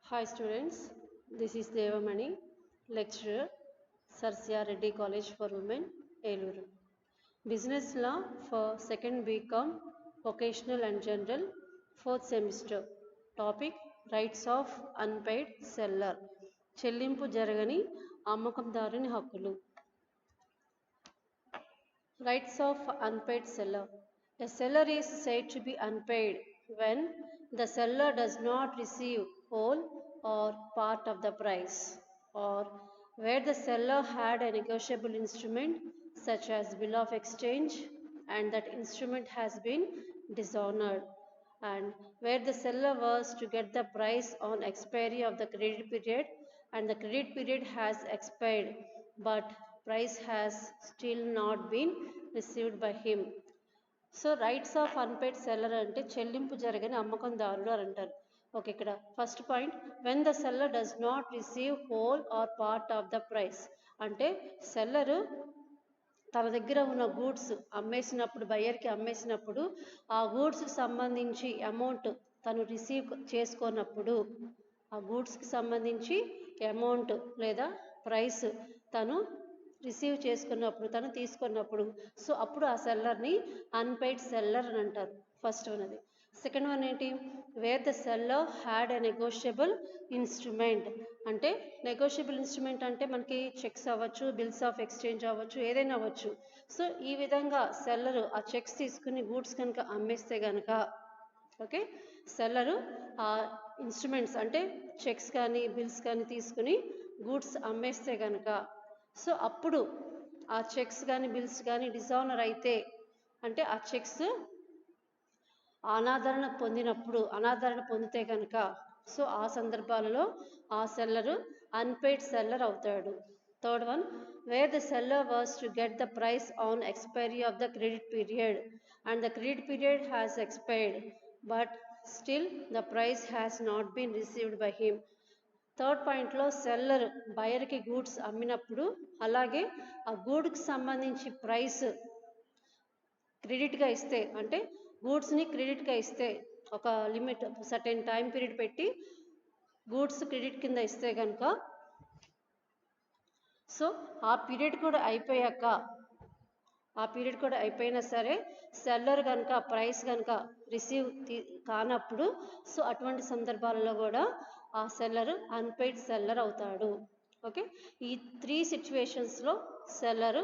Hi students, this is Devamani, lecturer, Sir C.R. Reddy College for Women, Eluru. Business Law for 2nd BCom, Vocational and General, 4th semester. Topic, Rights of Unpaid Seller. చెల్లింపు జరగని అమ్మకందారుని హక్కులు. Rights of unpaid seller. A seller is said to be unpaid when the seller does not receive whole or part of the price, or where the seller had a negotiable instrument such as bill of exchange and that instrument has been dishonored, and where the seller was to get the price on expiry of the credit period and the credit period has expired but price has still not been received by him. So rights of unpaid seller అంటే చెల్లింపు జరగని అమ్మకందారుడు అని అంటారు. Okay, ఇక్కడ first point, when the seller does not receive whole or part of the price అంటే seller తన దగ్గర ఉన్న గూడ్స్ అమ్మేసినప్పుడు, బయ్యర్కి అమ్మేసినప్పుడు ఆ గూడ్స్కి సంబంధించి అమౌంట్ తను రిసీవ్ చేసుకున్నప్పుడు, ఆ గూడ్స్కి సంబంధించి అమౌంట్ లేదా ప్రైస్ తను రిసీవ్ చేసుకున్నప్పుడు, తను తీసుకున్నప్పుడు, సో అప్పుడు ఆ సెల్లర్ని అన్పెయిడ్ సెల్లర్ అని అంటారు. ఫస్ట్ వన్ అది. సెకండ్ వన్ ఏంటి, wear the seller had a negotiable instrument అంటే నెగోషియబుల్ ఇన్స్ట్రుమెంట్ అంటే మనకి చెక్స్ అవ్వచ్చు, బిల్స్ ఆఫ్ ఎక్స్చేంజ్ అవ్వచ్చు, ఏదైనా అవ్వచ్చు. సో ఈ విధంగా సెల్లరు ఆ చెక్స్ తీసుకుని గూడ్స్ కనుక అమ్మేస్తే కనుక, ఓకే, సెల్లరు ఆ ఇన్స్ట్రుమెంట్స్ అంటే చెక్స్ కానీ బిల్స్ కానీ తీసుకుని గూడ్స్ అమ్మేస్తే కనుక, సో అప్పుడు ఆ చెక్స్ కానీ బిల్స్ కానీ డిజానర్ అయితే అంటే ఆ చెక్స్ అనాదరణ పొందితే కనుక, సో ఆ సందర్భాలలో ఆ సెల్లరు అన్పెయిడ్ సెల్లర్ అవుతాడు. Third one, where the seller was to get the price on expiry of the credit period and the credit period has expired but still the price has not been received by him. Third పాయింట్లో seller బయర్కి goods అమ్మినప్పుడు అలాగే ఆ గూడ్కి సంబంధించి price క్రెడిట్గా ఇస్తే, అంటే గూడ్స్ని క్రెడిట్గా ఇస్తే ఒక లిమిట్ సర్టెన్ టైం పీరియడ్ పెట్టి గూడ్స్ క్రెడిట్ కింద ఇస్తే కనుక, సో ఆ పీరియడ్ కూడా అయిపోయినా సరే సెల్లర్ కనుక ప్రైస్ కనుక రిసీవ్ కానప్పుడు, సో అటువంటి సందర్భాలలో కూడా ఆ సెల్లర్ అన్పెయిడ్ సెల్లర్ అవుతాడు. ఓకే, ఈ 3 సిచ్యువేషన్స్లో సెల్లర్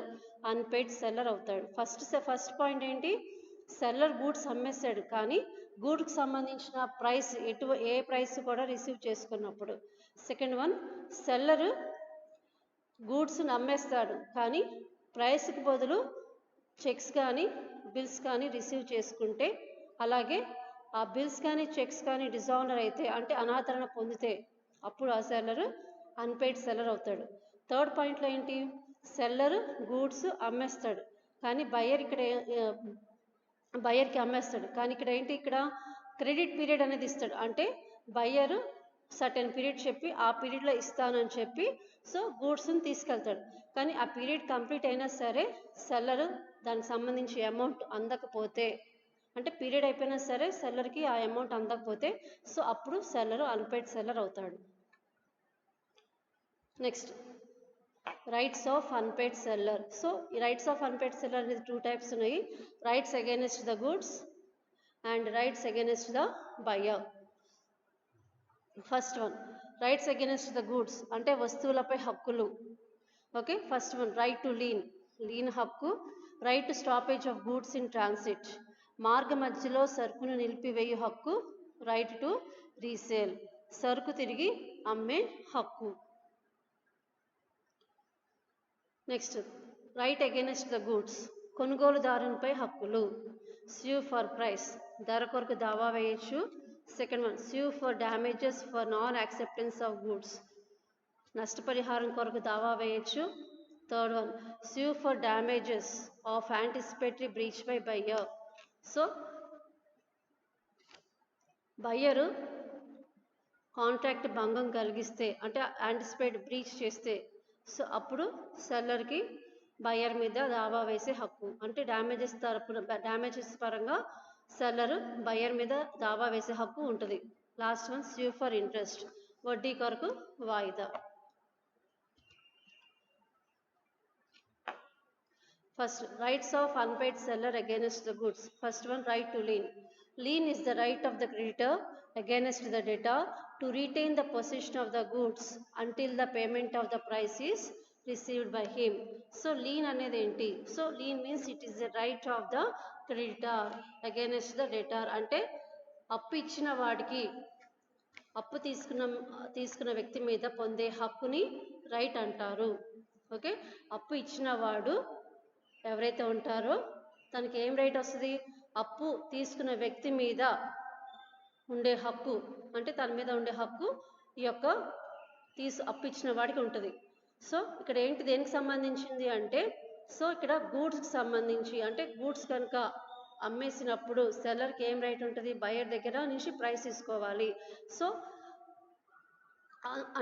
అన్పెయిడ్ సెల్లర్ అవుతాడు. ఫస్ట్ పాయింట్ ఏంటి, సెల్లర్ గూడ్స్ అమ్మేస్తాడు కానీ గూడ్కి సంబంధించిన ప్రైస్ ఏ ప్రైస్ కూడా రిసీవ్ చేసుకున్నప్పుడు. సెకండ్ వన్, సెల్లరు గూడ్స్ని అమ్మేస్తాడు కానీ ప్రైస్కి బదులు చెక్స్ కానీ బిల్స్ కానీ రిసీవ్ చేసుకుంటే, అలాగే ఆ బిల్స్ కానీ చెక్స్ కానీ డిజానర్ అయితే అంటే అనాదరణ పొందితే అప్పుడు ఆ సెల్లరు అన్పెయిడ్ సెల్లర్ అవుతాడు. థర్డ్ పాయింట్లో ఏంటి, సెల్లరు గూడ్స్ అమ్మేస్తాడు కానీ బయ్యర్కి అమ్మేస్తాడు కానీ ఇక్కడ ఏంటి, ఇక్కడ క్రెడిట్ పీరియడ్ అనేది ఇస్తాడు. అంటే బయ్యరు సర్టెన్ పీరియడ్ చెప్పి ఆ పీరియడ్లో ఇస్తానని చెప్పి సో గూడ్స్ని తీసుకెళ్తాడు. కానీ ఆ పీరియడ్ కంప్లీట్ అయినా సరే సెల్లరు దానికి సంబంధించి అమౌంట్ అందకపోతే, అంటే పీరియడ్ అయిపోయినా సరే సెల్లర్కి ఆ అమౌంట్ అందకపోతే, సో అప్పుడు సెల్లరు అన్పెయిడ్ సెల్లర్ అవుతాడు. Next, rights of unpaid seller. So ఈ రైట్స్ ఆఫ్ అన్పెయిడ్ సెల్లర్ అనేది 2 టైప్స్ ఉన్నాయి, rights against the goods and rights against the buyer. First one, rights against the goods అంటే వస్తువులపై హక్కులు. Okay, first one, right to lien హక్కు, right to stoppage of goods in transit, మార్గ మధ్యలో సరుకును నిలిపివేయు హక్కు, రైట్ టు రీసేల్, సరుకు తిరిగి అమ్మే హక్కు. Next, right against the goods కొనుగోలుదారునిపై హక్కులు, స్యూ ఫర్ ప్రైస్ ధర కొరకు దావా వేయచ్చు. Second one, sue for damages for non acceptance of goods నష్టపరిహారం కొరకు దావా వేయచ్చు. Third one, sue for damages of anticipatory breach by buyer. So buyer contract భంగం కలిగిస్తే అంటే యాంటిసిపేట్ బ్రీచ్ చేస్తే, సో అప్పుడు సెల్లర్కి బయ్యర్ మీద దావా వేసే హక్కు, అంటే డ్యామేజెస్ పరంగా సెల్లరు బయ్యర్ మీద దావా వేసే హక్కు ఉంటుంది. Last one, sue for interest వడ్డీ కొరకు వాయిదా. First, rights of unpaid seller against the goods. First one, right to lien. Lien is the right of the creditor against the debtor to retain the possession of the goods until the payment of the price is received by him. So, lien అనేది ఏంటి? So, lien means it is the right of the creditor against the debtor. అంటే అప్పు ఇచ్చిన వాడికి అప్పు తీసుకున్న వ్యక్తి మీద పొందే హక్కుని రైట్ అంటారు. ఓకే, అప్పు ఇచ్చిన వాడు ఎవరైతే ఉంటారో తనకి ఏం రైట్ వస్తుంది? అప్పు తీసుకున్న వ్యక్తి మీద ఉండే హక్కు, అంటే తన మీద ఉండే హక్కు ఈ యొక్క అప్పు ఇచ్చిన వాడికి ఉంటుంది. సో ఇక్కడ ఏంటి, దేనికి సంబంధించింది అంటే, సో ఇక్కడ గూడ్స్కి సంబంధించి, అంటే గూడ్స్ కనుక అమ్మేసినప్పుడు సెల్లర్కి ఏం రైట్ ఉంటుంది? బయర్ దగ్గర నుంచి ప్రైస్ తీసుకోవాలి. So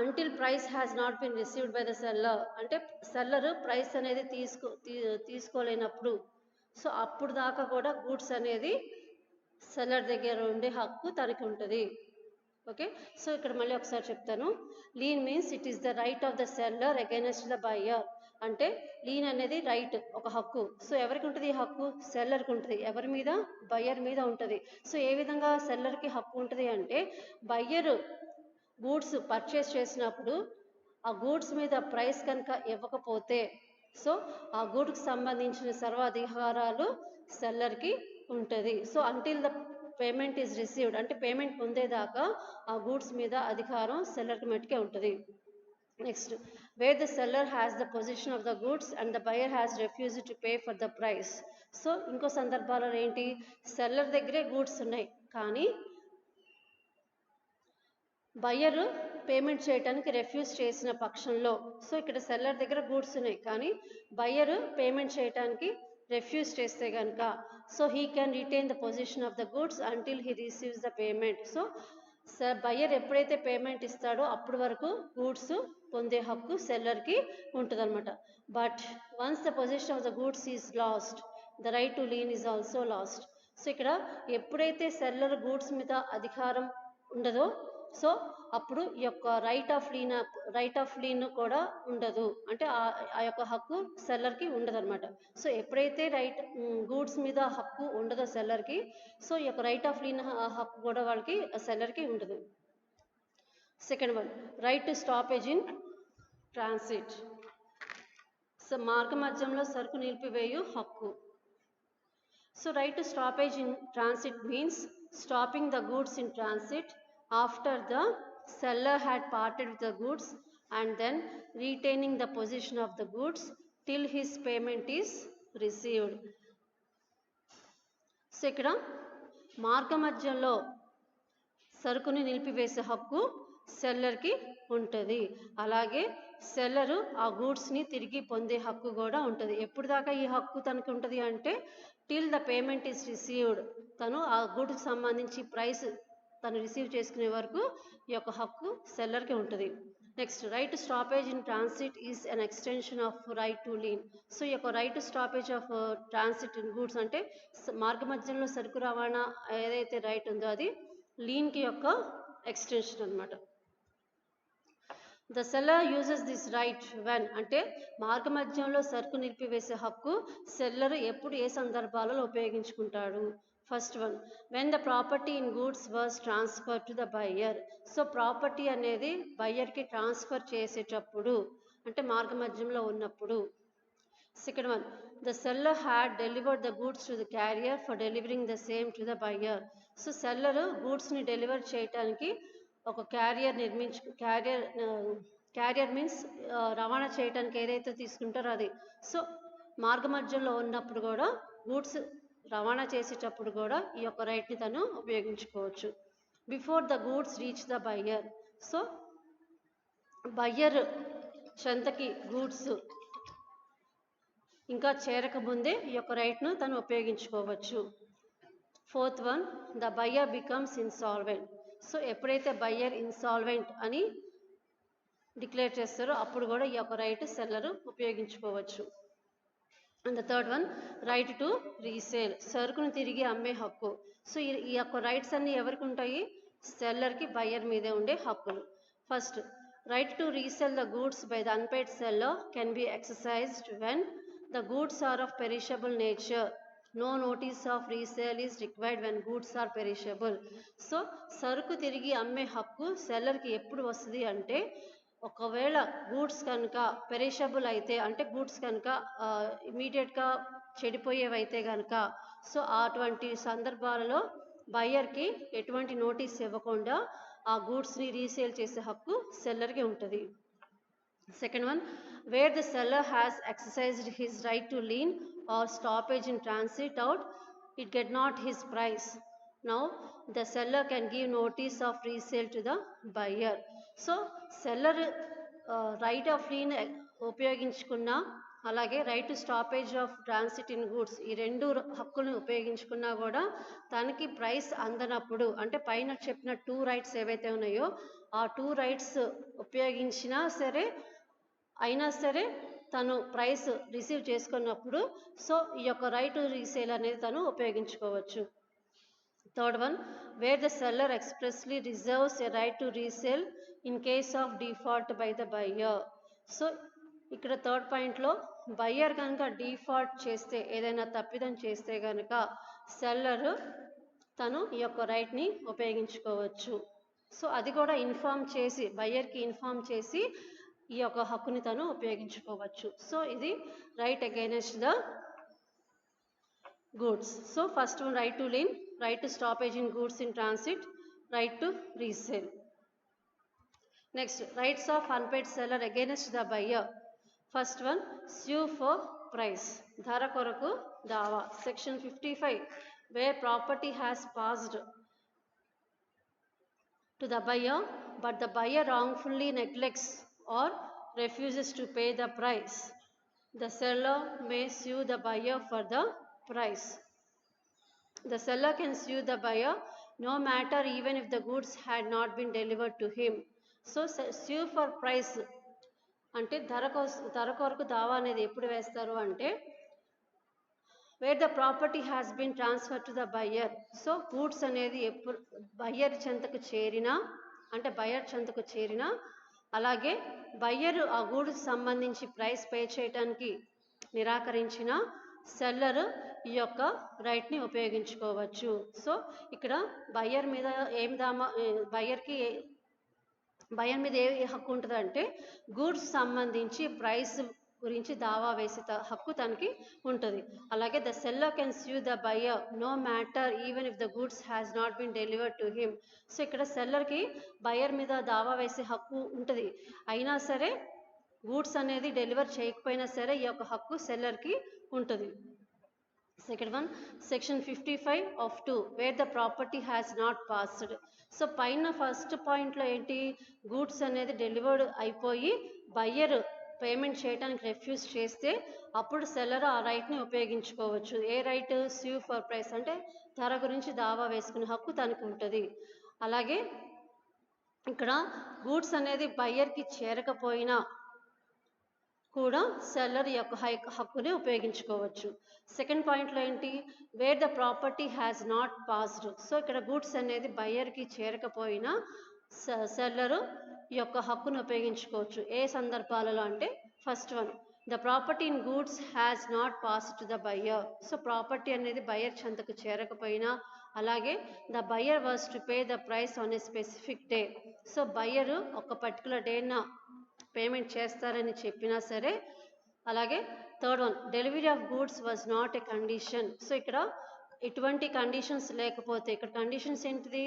until price has not been received by the seller, అంటే సెల్లర్ ప్రైస్ అనేది తీసుకోలేనప్పుడు, సో అప్పుడు దాకా కూడా గూడ్స్ అనేది సెల్లర్ దగ్గర ఉండే హక్కు తనకి ఉంటుంది. ఓకే, సో ఇక్కడ మళ్ళీ ఒకసారి చెప్తాను. Lean means it is the right of the seller against the buyer. అంటే లీన్ అనేది రైట్, ఒక హక్కు. సో ఎవరికి ఉంటుంది ఈ హక్కు? సెల్లర్కి ఉంటుంది. ఎవరి మీద? బయ్యర్ మీద ఉంటుంది. సో ఏ విధంగా సెల్లర్కి హక్కు ఉంటుంది అంటే, బయ్యర్ గూడ్స్ పర్చేస్ చేసినప్పుడు ఆ గూడ్స్ మీద ప్రైస్ కనుక ఇవ్వకపోతే, సో ఆ గూడ్స్కి సంబంధించిన సర్వాధికారాలు సెల్లర్కి ఉంటుంది. So until the payment is received, అంటే పేమెంట్ పొందేదాకా ఆ గూడ్స్ మీద అధికారం సెల్లర్కి మట్టుకే ఉంటుంది. Next, wear the seller has the position of the goods and the buyer has refused to pay for the price. So ఇంకో సందర్భాలలో ఏంటి, సెల్లర్ దగ్గరే గూడ్స్ ఉన్నాయి కానీ బయ్యర్ పేమెంట్ చేయడానికి రెఫ్యూజ్ చేసిన పక్షంలో, సో ఇక్కడ సెల్లర్ దగ్గర గూడ్స్ ఉన్నాయి కానీ బయ్యర్ పేమెంట్ చేయడానికి రెఫ్యూజ్ చేస్తే కనుక, so he can retain the position of the goods until he receives the payment. So buyer ఎప్పుడైతే పేమెంట్ ఇస్తాడో అప్పటి వరకు గూడ్స్ పొందే హక్కు సెల్లర్కి ఉంటుంది అనమాట. But once the position of the goods is lost, the right to lean is also last. So ఇక్కడ ఎప్పుడైతే సెల్లర్ గూడ్స్ మీద అధికారం ఉండదో, సో అప్పుడు ఈ యొక్క రైట్ ఆఫ్ లీన్ కూడా ఉండదు, అంటే ఆ యొక్క హక్కు సెల్లర్కి ఉండదు అనమాట. సో ఎప్పుడైతే గూడ్స్ మీద హక్కు ఉండదో సెల్లర్కి, సో ఈ యొక్క రైట్ ఆఫ్ లీన్ హక్కు కూడా వాళ్ళకి సెల్లర్కి ఉండదు. Second one, right to stoppage in transit. So మార్గ మధ్యంలో సరుకు నిలిపివేయు హక్కు. So right to stoppage in transit means stopping the goods in transit after the seller had parted with the goods and then retaining the possession of the goods till his payment is received. So ఇక్కడ మార్గ మధ్యంలో సరుకుని నిలిపివేసే హక్కు సెల్లర్కి ఉంటుంది. అలాగే seller ఆ గూడ్స్ని తిరిగి పొందే హక్కు కూడా ఉంటుంది. ఎప్పుడు దాకా ఈ హక్కు తనకు ఉంటుంది అంటే, till the payment is received, తను ఆ గూడ్స్కి సంబంధించి ప్రైస్ తను రిసీవ్ చేసుకునే వరకు ఈ యొక్క హక్కు సెల్లర్కి ఉంటుంది. Next, right to stoppage in transit is an extension of right to lean. So ఈ యొక్క right to stoppage of transit in goods అంటే మార్గ మధ్యంలో సరుకు రవాణా ఏదైతే రైట్ ఉందో అది లీన్కి యొక్క ఎక్స్టెన్షన్ అనమాట. The seller uses this right when, అంటే మార్గ మధ్యంలో సరుకు నిలిపివేసే హక్కు సెల్లర్ ఎప్పుడు ఏ సందర్భాలలో ఉపయోగించుకుంటాడు? First one, when the property in goods was transfer to the buyer. So property అనేది బయ్యర్కి ట్రాన్స్ఫర్ చేసేటప్పుడు, అంటే మార్గ మధ్యంలో ఉన్నప్పుడు. Second one, the seller had delivered the goods to the carrier for delivering the same to the buyer. So seller గూడ్స్ని deliver చేయడానికి ఒక క్యారియర్ మీన్స్ రవాణా చేయడానికి ఏదైతే తీసుకుంటారో అది. సో మార్గ మధ్యంలో ఉన్నప్పుడు కూడా గూడ్స్ రవాణా చేసేటప్పుడు కూడా ఈ యొక్క రైట్ని తను ఉపయోగించుకోవచ్చు. Before the goods reach the buyer. So buyer చెంతకి గూడ్స్ ఇంకా చేరకముందే ఈ యొక్క రైట్ను తను ఉపయోగించుకోవచ్చు. Fourth one, the buyer becomes insolvent. So ఎప్పుడైతే బయ్యర్ ఇన్సాల్వెంట్ అని డిక్లేర్ చేస్తారో అప్పుడు కూడా ఈ యొక్క రైట్ సెల్లరు ఉపయోగించుకోవచ్చు. And the third one, right to resale, సరుకును తిరిగి అమ్మే హక్కు. సో ఈ యొక్క రైట్స్ అన్ని ఎవరికి ఉంటాయి? సెల్లర్కి బయ్యర్ మీదే ఉండే హక్కులు. First, right to resell the goods by the unpaid seller can be exercised when the goods are of perishable nature. No notice of resale is required when goods are perishable. So సరుకు తిరిగి అమ్మే హక్కు సెల్లర్కి ఎప్పుడు వస్తుంది అంటే ఒకవేళ goods కనుక perishable అయితే అంటే గూడ్స్ కనుక ఇమీడియట్గా చెడిపోయేవైతే కనుక సో అటువంటి సందర్భాలలో బయ్యర్కి ఎటువంటి నోటీస్ ఇవ్వకుండా ఆ గూడ్స్ని రీసేల్ చేసే హక్కు సెల్లర్కి ఉంటుంది. Second one, where the seller has exercised his right to lien or stoppage in transit out it get not his price. Now the seller can give notice of resale to the buyer. So seller right of lien ఉపయోగించుకున్న అలాగే right to stoppage of transit in goods ఈ రెండు హక్కులను ఉపయోగించుకున్నా కూడా తనకి price అందనప్పుడు అంటే పైన చెప్పిన 2 రైట్స్ ఏవైతే ఉన్నాయో ఆ 2 రైట్స్ ఉపయోగించినా సరే అయినా సరే తను ప్రైస్ రిసీవ్ చేసుకున్నప్పుడు సో ఈ యొక్క రైట్ టు రీసేల్ అనేది తను ఉపయోగించుకోవచ్చు. Third one, where the seller expressly reserves a right to resale in case of default by the buyer. So ఇక్కడ థర్డ్ పాయింట్లో బయ్యర్ కనుక డిఫాల్ట్ చేస్తే ఏదైనా తప్పిదం చేస్తే కనుక సెల్లర్ తను ఈ యొక్క రైట్ని ఉపయోగించుకోవచ్చు. సో అది కూడా ఇన్ఫార్మ్ చేసి బయ్యర్కి ఇన్ఫార్మ్ చేసి ఈ యొక్క హక్కుని తను ఉపయోగించుకోవచ్చు. సో ఇది right against the goods. So first one right to lean, right to stoppage in goods in transit, right to resale. Next, rights of unpaid seller against the buyer. First one, sue for price, ధర కొరకు దావా. Section 55, where property has passed to the buyer but the buyer wrongfully neglects or refuses to pay the price, the seller may sue the buyer for the price. The seller can sue the buyer no matter even if the goods had not been delivered to him. So sue for price అంటే ధర కొరకు దావా అనేది ఎప్పుడు వేస్తారు అంటే where the property has been transfer to the buyer. So goods అనేది ఎప్పుడు బయ్యర్ చెంతకు చేరినా అంటే బయ్యర్ చెంతకు చేరినా అలాగే బయ్యర్ ఆ గూడ్స్ సంబంధించి ప్రైస్ పే చేయడానికి నిరాకరించిన సెల్లర్ ఈ యొక్క రైట్ని ఉపయోగించుకోవచ్చు. సో ఇక్కడ బయ్యర్ మీద బయ్యర్ మీద ఏ హక్కు ఉంటుంది అంటే గూడ్స్ సంబంధించి ప్రైస్ గురించి దావా వేసే హక్కు తనకి ఉంటుంది. అలాగే the seller can sue the buyer no matter even if the goods has not been delivered to him. So ఇక్కడ సెల్లర్కి బయ్యర్ మీద దావా వేసే హక్కు ఉంటుంది, అయినా సరే గూడ్స్ అనేది డెలివర్ చేయకపోయినా సరే ఈ యొక్క హక్కు సెల్లర్కి ఉంటుంది. Second one, section 55 of 2, wear the property has not passed. So పైన ఫస్ట్ పాయింట్లో ఏంటి, గూడ్స్ అనేది డెలివర్డ్ అయిపోయి బయ్యర్ పేమెంట్ చేయడానికి రెఫ్యూజ్ చేస్తే అప్పుడు సెల్లర్ ఆ రైట్ని ఉపయోగించుకోవచ్చు. ఏ రైట్, స్యూ ఫర్ ప్రైస్ అంటే ధర గురించి దావా వేసుకునే హక్కు తనకు ఉంటుంది. అలాగే ఇక్కడ గూడ్స్ అనేది బయ్యర్కి చేరకపోయినా కూడా సెల్లర్ యొక్క హక్కుని ఉపయోగించుకోవచ్చు. సెకండ్ పాయింట్లో ఏంటి, wear the property has not passed. So ఇక్కడ గూడ్స్ అనేది బయ్యర్కి చేరకపోయినా సెల్లరు యొక్క హక్కును ఉపయోగించుకోవచ్చు. ఏ సందర్భాలలో అంటే first one, the property in goods has not passed to the buyer. So property అనేది బయ్యర్ చెంతకు చేరకపోయినా అలాగే the buyer was to pay the price on a specific day. So buyer ఒక పర్టికులర్ డేన పేమెంట్ చేస్తారని చెప్పినా సరే. అలాగే third one, delivery of goods was not a condition. So ఇక్కడ ఎటువంటి కండిషన్స్ లేకపోతే, ఇక్కడ కండిషన్స్ ఏంటిది,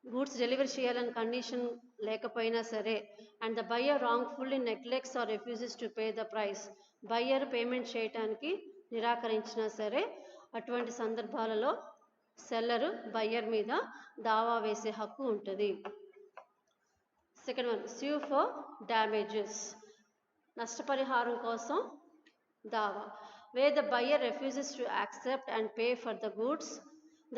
గూడ్స్ డెలివరీ చేయాలని కండిషన్ లేకపోయినా సరే and the buyer wrongfully neglects or refuses to pay the price, buyer payment చేయడానికి నిరాకరించినా సరే అటువంటి సందర్భాలలో సెల్లరు బయ్యర్ మీద దావా వేసే హక్కు ఉంటుంది. Second one, sue for damages, నష్టపరిహారం కోసం దావా. Wear the buyer refuses to accept and pay for the goods,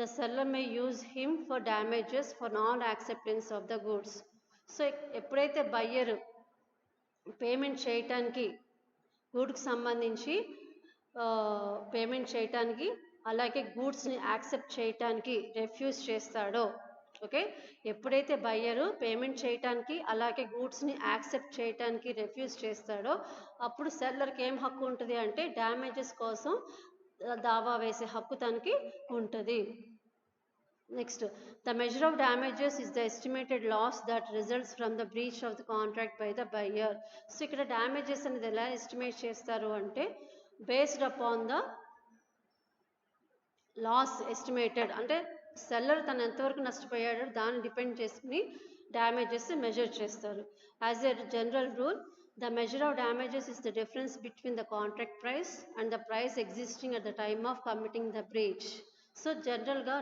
the seller may use him for damages for non-acceptance of the goods. So ఎప్పుడైతే buyer payment చేయటానికి గూడ్కి సంబంధించి payment చేయటానికి అలాగే గూడ్స్ని accept చేయటానికి refuge చేస్తాడో ఓకే, ఎప్పుడైతే బయ్యరు పేమెంట్ చేయటానికి అలాగే గూడ్స్ని యాక్సెప్ట్ చేయటానికి రిఫ్యూజ్ చేస్తాడో అప్పుడు సెల్లర్కి ఏం హక్కు ఉంటుంది అంటే డ్యామేజెస్ కోసం దావా వేసే హక్కు తనకి ఉంటుంది. Next, the measure of damages is the estimated loss that results from the breach of the contract by the buyer. So ఇక్కడ డ్యామేజెస్ అనేది ఎలా ఎస్టిమేట్ చేస్తారు అంటే based upon the loss estimated, అంటే సెల్లర్ తను ఎంతవరకు నష్టపోయాడో దాన్ని డిపెండ్ చేసుకుని డ్యామేజెస్ మెజర్ చేస్తారు. As a general rule, the measure of damages is the difference between the contract price and the price existing at the time of committing the breach. So జనరల్గా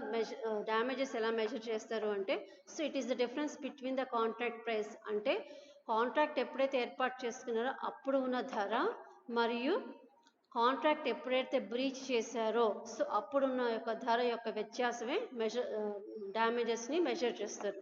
damages ఎలా measure చేస్తారు అంటే, so it is the difference between the contract price, అంటే contract ఎప్పుడైతే ఏర్పాటు చేసుకున్నారో అప్పుడు ఉన్న ధర మరియు కాంట్రాక్ట్ ఎప్పుడైతే బ్రీచ్ చేశారో సో అప్పుడున్న యొక్క ధర యొక్క వ్యత్యాసమే డ్యామేజెస్ని మెజర్ చేస్తారు.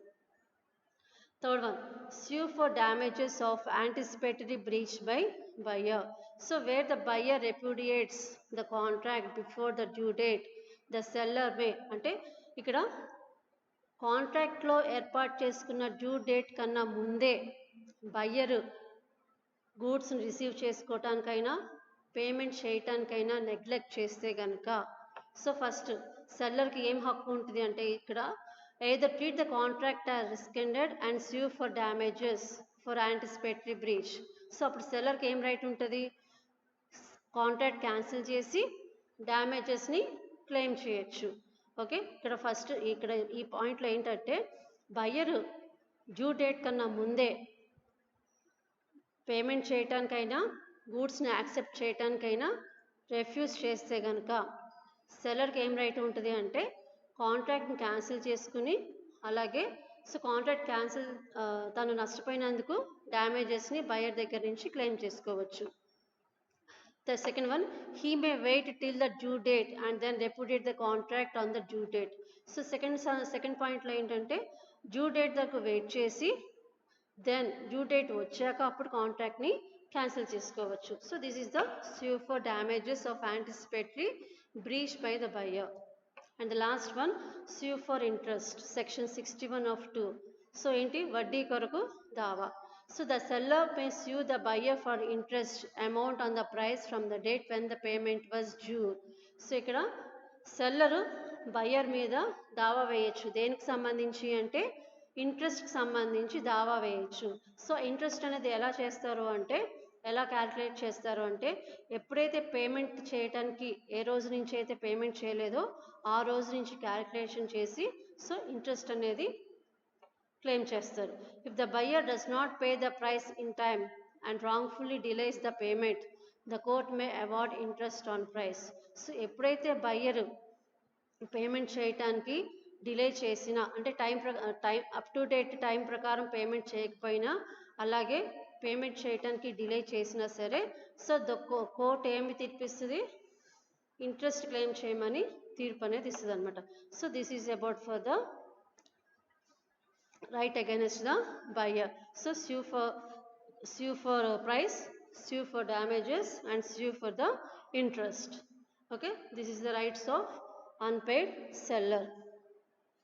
Third one, sue for damages of anticipatory breach by buyer. So where the buyer repudiates the contract before the due date, the seller may, అంటే ఇక్కడ కాంట్రాక్ట్లో ఏర్పాటు చేసుకున్న డ్యూ డేట్ కన్నా ముందే బయ్యర్ గూడ్స్ని రిసీవ్ చేసుకోవటానికైనా పేమెంట్ చేయటానికైనా నెగ్లెక్ట్ చేస్తే కనుక, so first సెల్లర్కి ఏం హక్కు ఉంటుంది అంటే ఇక్కడ either treat the contract as rescinded and sue for damages for anticipatory breach. So అప్పుడు సెల్లర్కి ఏం రైట్ ఉంటుంది, కాంట్రాక్ట్ క్యాన్సిల్ చేసి డ్యామేజెస్ని క్లెయిమ్ చేయొచ్చు. ఓకే, ఇక్కడ ఫస్ట్ ఇక్కడ ఈ పాయింట్లో ఏంటంటే బయ్యర్ డ్యూ డేట్ కన్నా ముందే పేమెంట్ చేయటానికైనా గూడ్స్ని యాక్సెప్ట్ చేయటానికైనా రిఫ్యూజ్ చేస్తే కనుక సెల్లర్కి ఏం రైట్ ఉంటుంది అంటే కాంట్రాక్ట్ని క్యాన్సిల్ చేసుకుని అలాగే సో కాంట్రాక్ట్ క్యాన్సిల్ తను నష్టపోయినందుకు డ్యామేజెస్ని బయ్యర్ దగ్గర నుంచి క్లెయిమ్ చేసుకోవచ్చు. The second one, he may wait till the due date and then repudiate the contract on the due date. So second పాయింట్లో ఏంటంటే డ్యూ డేట్ దగ్గర వెయిట్ చేసి దెన్ డ్యూ డేట్ వచ్చాక అప్పుడు కాంట్రాక్ట్ని క్యాన్సిల్ చేసుకోవచ్చు. So this is the sue for damages of anticipatory breach by the buyer. And the last one, sue for interest, section 61 of 2. So ఏంటి, వడ్డీ కొరకు దావా. So the seller may sue the buyer for interest amount on the price from the date when the payment was due. So ఇక్కడ seller buyer మీద దావా వేయచ్చు. దేనికి సంబంధించి అంటే ఇంట్రెస్ట్కి సంబంధించి దావా వేయచ్చు. సో ఇంట్రెస్ట్ అనేది ఎలా చేస్తారు అంటే ఎలా క్యాల్కులేట్ చేస్తారు అంటే ఎప్పుడైతే పేమెంట్ చేయడానికి ఏ రోజు నుంచి అయితే పేమెంట్ చేయలేదో ఆ రోజు నుంచి క్యాల్కులేషన్ చేసి సో ఇంట్రెస్ట్ అనేది క్లెయిమ్ చేస్తారు. If the buyer does not pay the price in time and wrongfully delays the payment, the court may award interest on price. So ఎప్పుడైతే బయ్యర్ పేమెంట్ చేయటానికి డిలే చేసినా అంటే time up to date time ప్రకారం payment చేయకపోయినా అలాగే payment చేయటానికి delay చేసినా సరే సో కోర్ట్ ఏమి తీర్పిస్తుంది, ఇంట్రెస్ట్ క్లెయిమ్ చేయమని తీర్పు అనేది ఇస్తుంది అనమాట. So this is about for the right against the buyer. So sue for price, sue for damages and sue for the interest. Okay, this is the rights of unpaid seller.